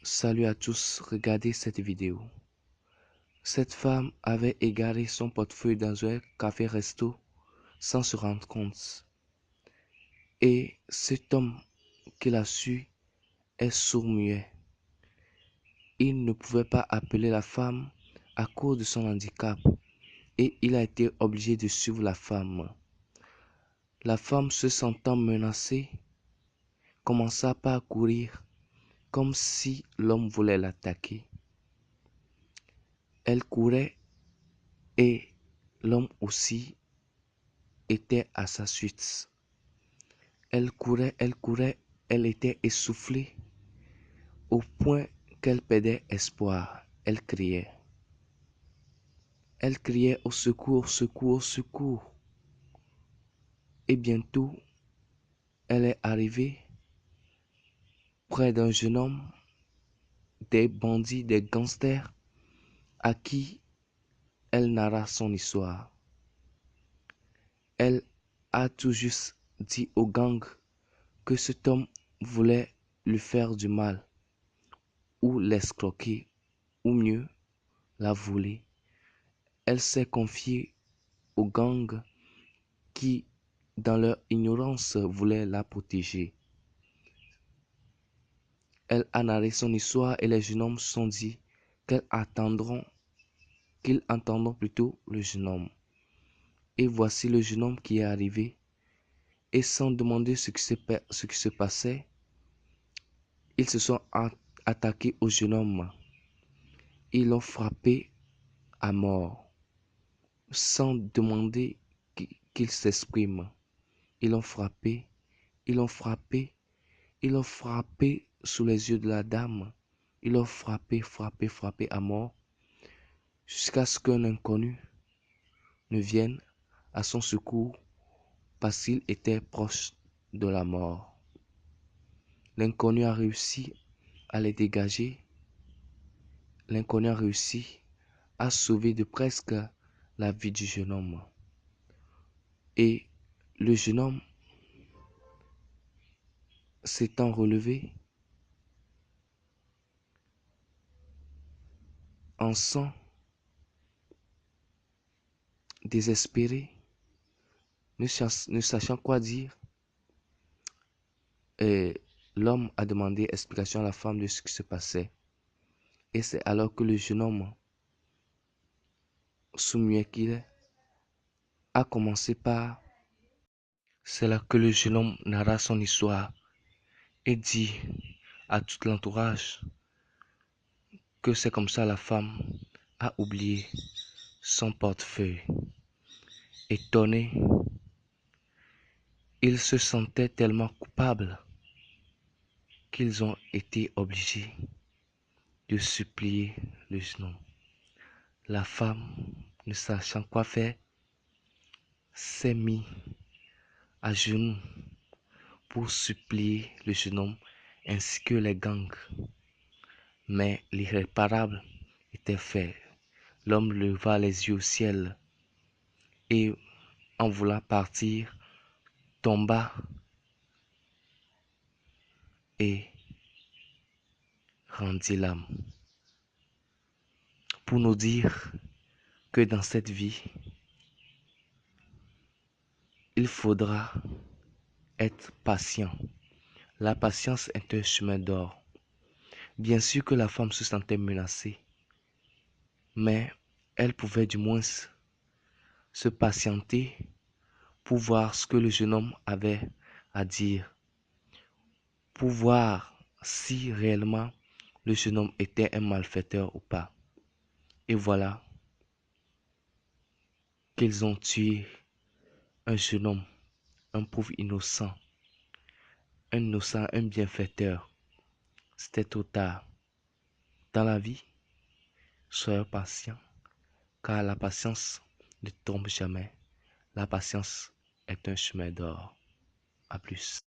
Salut à tous, regardez cette vidéo. Cette femme avait égaré son portefeuille dans un café-resto sans se rendre compte. Et cet homme qui l'a su est sourd-muet. Il ne pouvait pas appeler la femme à cause de son handicap et il a été obligé de suivre la femme. La femme, se sentant menacée, commença par courir comme si l'homme voulait l'attaquer. Elle courait et l'homme aussi était à sa suite. Elle courait, elle était essoufflée au point qu'elle perdait espoir. Elle criait au secours, secours, secours. Et bientôt, elle est arrivée près d'un jeune homme, des bandits, des gangsters, à qui elle narra son histoire. Elle a tout juste dit au gang que cet homme voulait lui faire du mal, ou l'escroquer, ou mieux, la voler. Elle s'est confiée au gang qui, dans leur ignorance, voulaient la protéger. Elle a narré son histoire et les jeunes hommes se sont dit qu'ils entendront plutôt le jeune homme. Et voici le jeune homme qui est arrivé et sans demander ce qui se passait, ils se sont attaqués au jeune homme. Ils l'ont frappé à mort sans demander qu'il s'exprime. Ils l'ont frappé, ils l'ont frappé, ils l'ont frappé sous les yeux de la dame. Ils l'ont frappé à mort jusqu'à ce qu'un inconnu ne vienne à son secours parce qu'il était proche de la mort. L'inconnu a réussi à les dégager. L'inconnu a réussi à sauver de presque la vie du jeune homme. Et le jeune homme s'étant relevé, en sang, désespéré, ne sachant quoi dire, l'homme a demandé explication à la femme de ce qui se passait. Et c'est alors que le jeune homme, sourd-muet qu'il est, a commencé par... C'est là que le jeune homme narra son histoire et dit à tout l'entourage que c'est comme ça la femme a oublié son portefeuille. Étonné, ils se sentaient tellement coupables qu'ils ont été obligés de supplier le jeune homme. La femme, ne sachant quoi faire, s'est mise à genoux pour supplier le jeune homme ainsi que les gangs. Mais l'irréparable était fait. L'homme leva les yeux au ciel et, en voulant partir, tomba et rendit l'âme. Pour nous dire que dans cette vie, il faudra être patient. La patience est un chemin d'or. Bien sûr que la femme se sentait menacée, mais elle pouvait du moins se patienter pour voir ce que le jeune homme avait à dire, pour voir si réellement le jeune homme était un malfaiteur ou pas. Et voilà qu'ils ont tué un jeune homme, un pauvre innocent, un bienfaiteur. C'était trop tard. Dans la vie, soyez patient, car la patience ne tombe jamais. La patience est un chemin d'or. À plus.